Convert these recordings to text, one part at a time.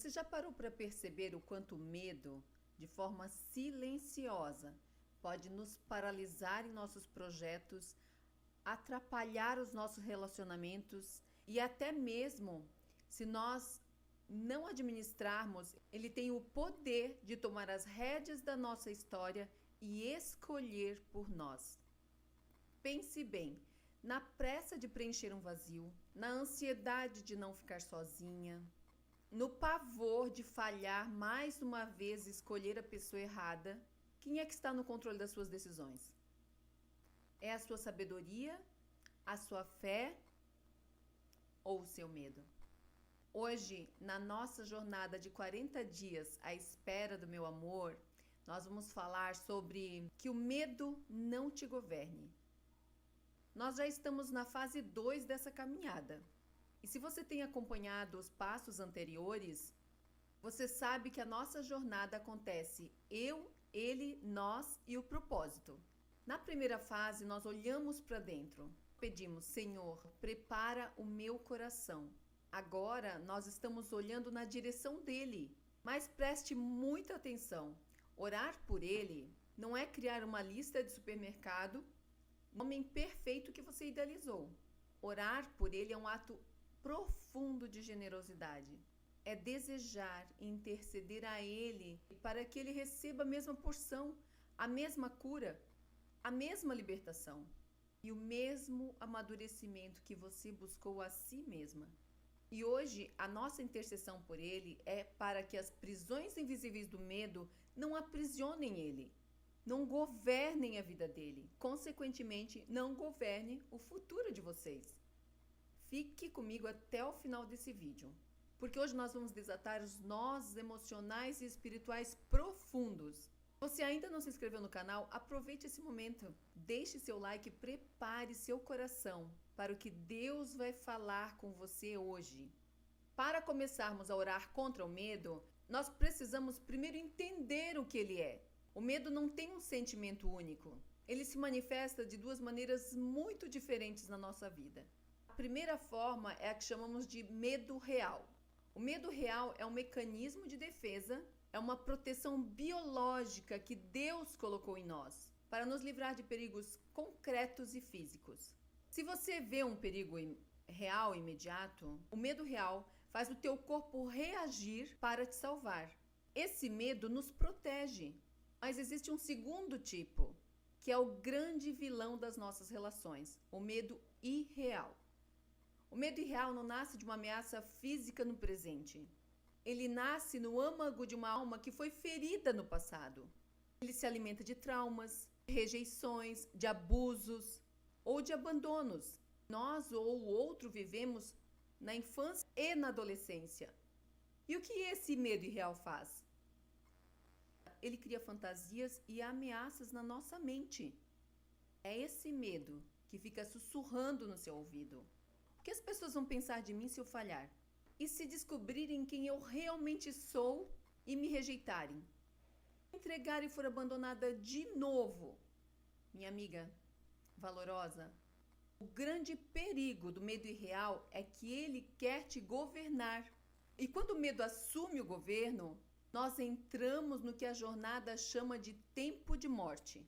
Você já parou para perceber o quanto o medo, de forma silenciosa, pode nos paralisar em nossos projetos, atrapalhar os nossos relacionamentos e até mesmo, se nós não administrarmos, ele tem o poder de tomar as rédeas da nossa história e escolher por nós. Pense bem, na pressa de preencher um vazio, na ansiedade de não ficar sozinha, no pavor de falhar mais uma vez e escolher a pessoa errada, quem é que está no controle das suas decisões? É a sua sabedoria, a sua fé ou o seu medo? Hoje, na nossa jornada de 40 dias à espera do meu amor, nós vamos falar sobre que o medo não te governe. Nós já estamos na fase 2 dessa caminhada. E se você tem acompanhado os passos anteriores, você sabe que a nossa jornada acontece eu, ele, nós e o propósito. Na primeira fase, nós olhamos para dentro. Pedimos, Senhor, prepara o meu coração. Agora, nós estamos olhando na direção dele. Mas preste muita atenção. Orar por ele não é criar uma lista de supermercado, homem perfeito que você idealizou. Orar por ele é um ato profundo de generosidade. É desejar e interceder a ele para que ele receba a mesma porção, a mesma cura, a mesma libertação e o mesmo amadurecimento que você buscou a si mesma. E hoje a nossa intercessão por ele é para que as prisões invisíveis do medo não aprisionem ele, não governem a vida dele, consequentemente não governem o futuro de vocês. Fique comigo até o final desse vídeo, porque hoje nós vamos desatar os nós emocionais e espirituais profundos. Se você ainda não se inscreveu no canal, aproveite esse momento, deixe seu like e prepare seu coração para o que Deus vai falar com você hoje. Para começarmos a orar contra o medo, nós precisamos primeiro entender o que ele é. O medo não tem um sentimento único. Ele se manifesta de duas maneiras muito diferentes na nossa vida. A primeira forma é a que chamamos de medo real. O medo real é um mecanismo de defesa, é uma proteção biológica que Deus colocou em nós para nos livrar de perigos concretos e físicos. Se você vê um perigo real imediato, o medo real faz o teu corpo reagir para te salvar. Esse medo nos protege, mas existe um segundo tipo, que é o grande vilão das nossas relações, o medo irreal. O medo irreal não nasce de uma ameaça física no presente. Ele nasce no âmago de uma alma que foi ferida no passado. Ele se alimenta de traumas, de rejeições, de abusos ou de abandonos. Nós ou o outro vivemos na infância e na adolescência. E o que esse medo irreal faz? Ele cria fantasias e ameaças na nossa mente. É esse medo que fica sussurrando no seu ouvido. O que as pessoas vão pensar de mim se eu falhar? E se descobrirem quem eu realmente sou e me rejeitarem? Se entregar e for abandonada de novo? Minha amiga valorosa, o grande perigo do medo irreal é que ele quer te governar. E quando o medo assume o governo, nós entramos no que a jornada chama de tempo de morte.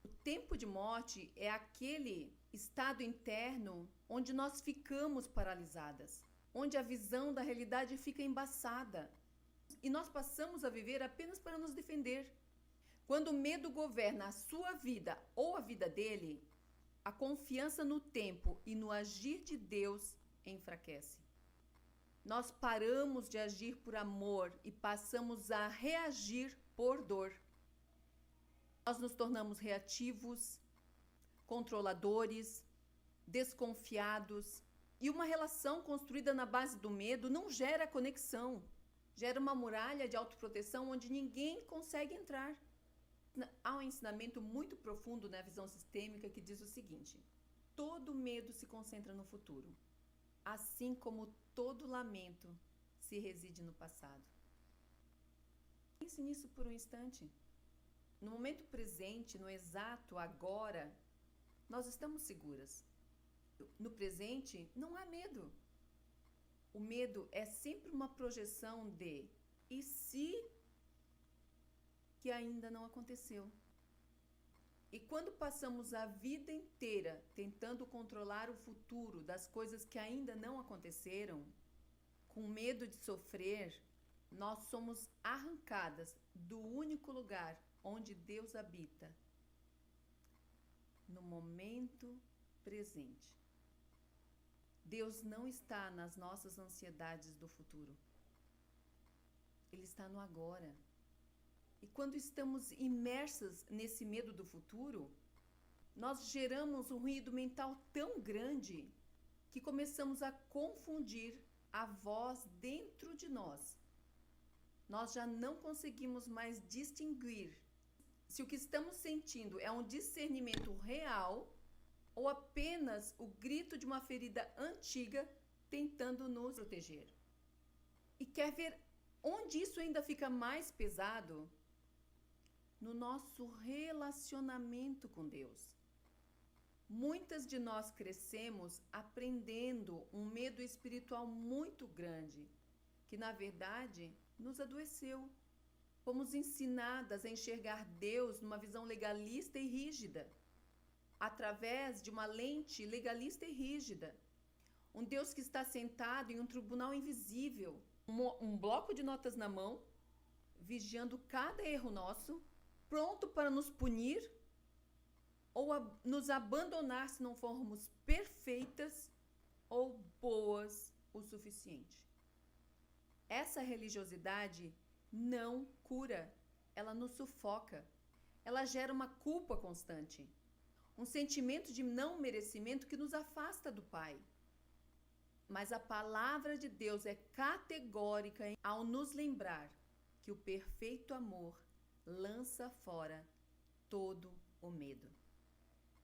O tempo de morte é aquele estado interno onde nós ficamos paralisadas, onde a visão da realidade fica embaçada e nós passamos a viver apenas para nos defender. Quando o medo governa a sua vida ou a vida dele, a confiança no tempo e no agir de Deus enfraquece. Nós paramos de agir por amor e passamos a reagir por dor. Nós nos tornamos reativos, controladores, desconfiados. E uma relação construída na base do medo não gera conexão. Gera uma muralha de autoproteção onde ninguém consegue entrar. Há um ensinamento muito profundo na visão sistêmica que diz o seguinte: todo medo se concentra no futuro, assim como todo lamento se reside no passado. Pense nisso por um instante. No momento presente, no exato agora, nós estamos seguras. No presente, não há medo. O medo é sempre uma projeção de e se que ainda não aconteceu. E quando passamos a vida inteira tentando controlar o futuro das coisas que ainda não aconteceram, com medo de sofrer, nós somos arrancadas do único lugar onde Deus habita, no momento presente. Deus não está nas nossas ansiedades do futuro. Ele está no agora. E quando estamos imersas nesse medo do futuro, nós geramos um ruído mental tão grande que começamos a confundir a voz dentro de nós. Nós já não conseguimos mais distinguir se o que estamos sentindo é um discernimento real ou apenas o grito de uma ferida antiga tentando nos proteger. E quer ver onde isso ainda fica mais pesado? No nosso relacionamento com Deus. Muitas de nós crescemos aprendendo um medo espiritual muito grande, que na verdade nos adoeceu. Fomos ensinadas a enxergar Deus numa visão legalista e rígida, através de uma lente legalista e rígida. Um Deus que está sentado em um tribunal invisível, um bloco de notas na mão, vigiando cada erro nosso, pronto para nos punir ou nos abandonar se não formos perfeitas ou boas o suficiente. Essa religiosidade não cura, ela nos sufoca, ela gera uma culpa constante, um sentimento de não merecimento que nos afasta do Pai. Mas a palavra de Deus é categórica ao nos lembrar que o perfeito amor lança fora todo o medo.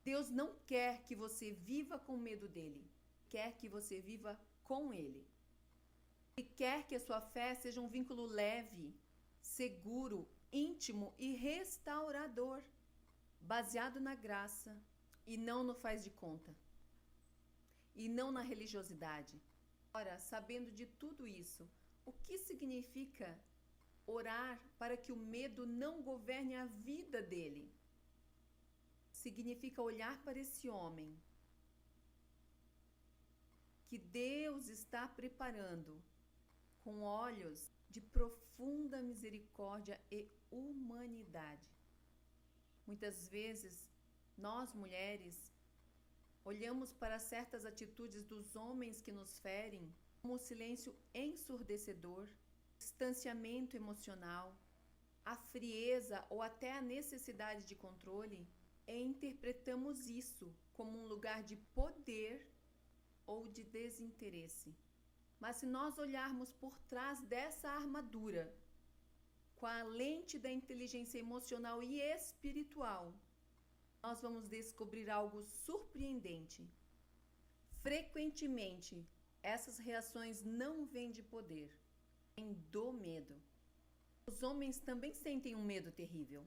Deus não quer que você viva com medo dele, quer que você viva com ele. Ele quer que a sua fé seja um vínculo leve, seguro, íntimo e restaurador, baseado na graça e não no faz de conta, e não na religiosidade. Ora, sabendo de tudo isso, o que significa orar para que o medo não governe a vida dele? Significa olhar para esse homem que Deus está preparando com olhos de profunda misericórdia e humanidade. Muitas vezes, nós mulheres olhamos para certas atitudes dos homens que nos ferem como um silêncio ensurdecedor, distanciamento emocional, a frieza ou até a necessidade de controle, e interpretamos isso como um lugar de poder ou de desinteresse. Mas se nós olharmos por trás dessa armadura, com a lente da inteligência emocional e espiritual, nós vamos descobrir algo surpreendente. Frequentemente, essas reações não vêm de poder, vêm do medo. Os homens também sentem um medo terrível.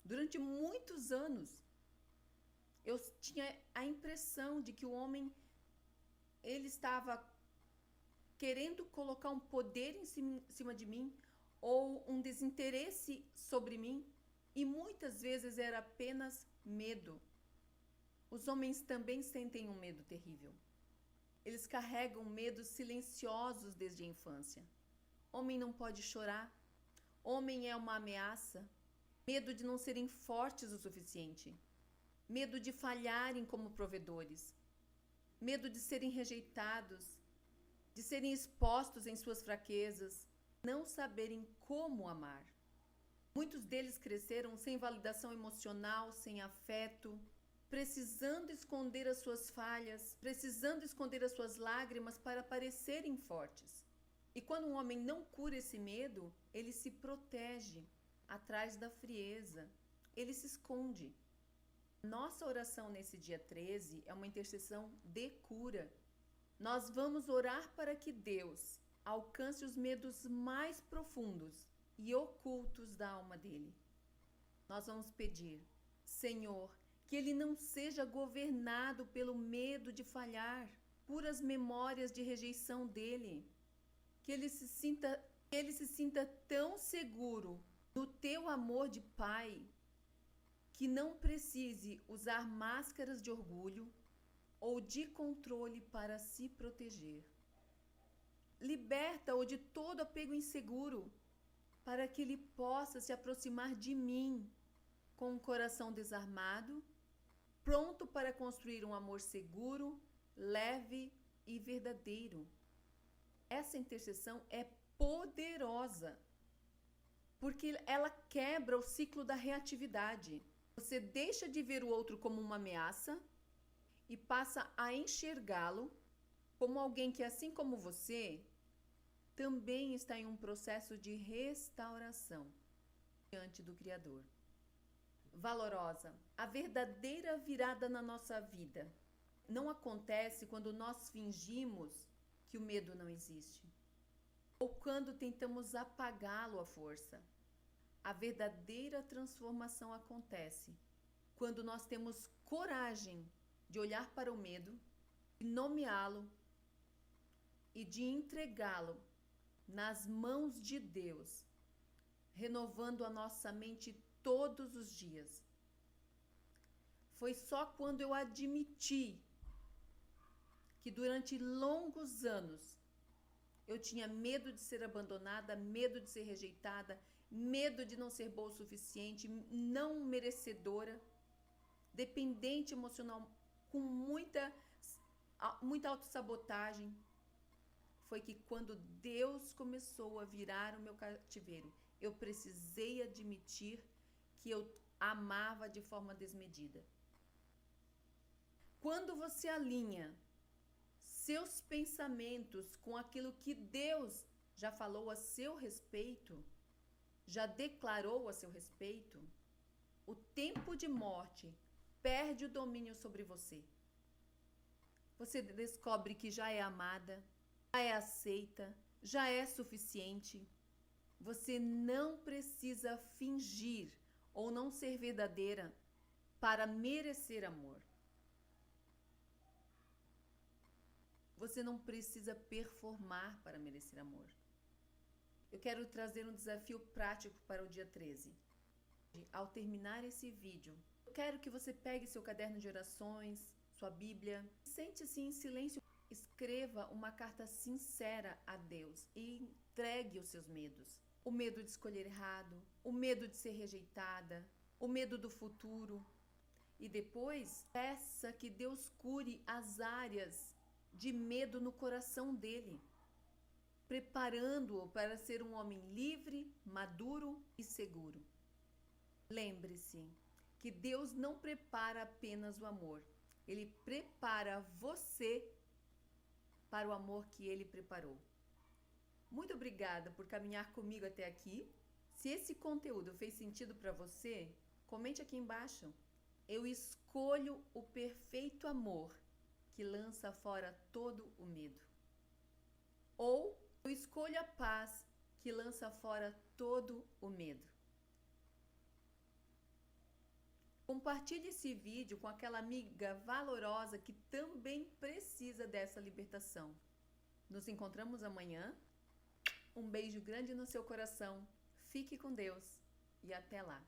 Durante muitos anos, eu tinha a impressão de que o homem ele estava querendo colocar um poder em cima de mim ou um desinteresse sobre mim, e muitas vezes era apenas medo. Os homens também sentem um medo terrível. Eles carregam medos silenciosos desde a infância. Homem não pode chorar. Homem é uma ameaça. Medo de não serem fortes o suficiente. Medo de falharem como provedores. Medo de serem rejeitados. De serem expostos em suas fraquezas. Não saberem como amar. Muitos deles cresceram sem validação emocional, sem afeto, precisando esconder as suas falhas, precisando esconder as suas lágrimas para parecerem fortes. E quando um homem não cura esse medo, ele se protege atrás da frieza, ele se esconde. Nossa oração nesse dia 13 é uma intercessão de cura. Nós vamos orar para que Deus alcance os medos mais profundos e ocultos da alma dele. Nós vamos pedir, Senhor, que ele não seja governado pelo medo de falhar, puras memórias de rejeição dele, que ele se sinta tão seguro no teu amor de pai, que não precise usar máscaras de orgulho ou de controle para se proteger. Liberta-o de todo apego inseguro, para que ele possa se aproximar de mim com um coração desarmado, pronto para construir um amor seguro, leve e verdadeiro. Essa intercessão é poderosa, porque ela quebra o ciclo da reatividade. Você deixa de ver o outro como uma ameaça e passa a enxergá-lo como alguém que, assim como você, também está em um processo de restauração diante do Criador. Valorosa, a verdadeira virada na nossa vida não acontece quando nós fingimos que o medo não existe ou quando tentamos apagá-lo à força. A verdadeira transformação acontece quando nós temos coragem de olhar para o medo, de nomeá-lo e de entregá-lo nas mãos de Deus, renovando a nossa mente todos os dias. Foi só quando eu admiti que durante longos anos eu tinha medo de ser abandonada, medo de ser rejeitada, medo de não ser boa o suficiente, não merecedora, dependente emocional, com muita autossabotagem. Foi que quando Deus começou a virar o meu cativeiro, eu precisei admitir que eu amava de forma desmedida. Quando você alinha seus pensamentos com aquilo que Deus já falou a seu respeito, já declarou a seu respeito, o tempo de morte perde o domínio sobre você. Você descobre que já é amada, já é aceita, já é suficiente. Você não precisa fingir ou não ser verdadeira para merecer amor. Você não precisa performar para merecer amor. Eu quero trazer um desafio prático para o dia 13. Ao terminar esse vídeo, eu quero que você pegue seu caderno de orações, sua Bíblia, sente-se em silêncio, escreva uma carta sincera a Deus e entregue os seus medos. O medo de escolher errado, o medo de ser rejeitada, o medo do futuro. E depois, peça que Deus cure as áreas de medo no coração dele, preparando-o para ser um homem livre, maduro e seguro. Lembre-se que Deus não prepara apenas o amor, Ele prepara você para o amor que Ele preparou. Muito obrigada por caminhar comigo até aqui. Se esse conteúdo fez sentido para você, comente aqui embaixo. Eu escolho o perfeito amor que lança fora todo o medo. Ou eu escolho a paz que lança fora todo o medo. Compartilhe esse vídeo com aquela amiga valorosa que também precisa dessa libertação. Nos encontramos amanhã. Um beijo grande no seu coração. Fique com Deus e até lá.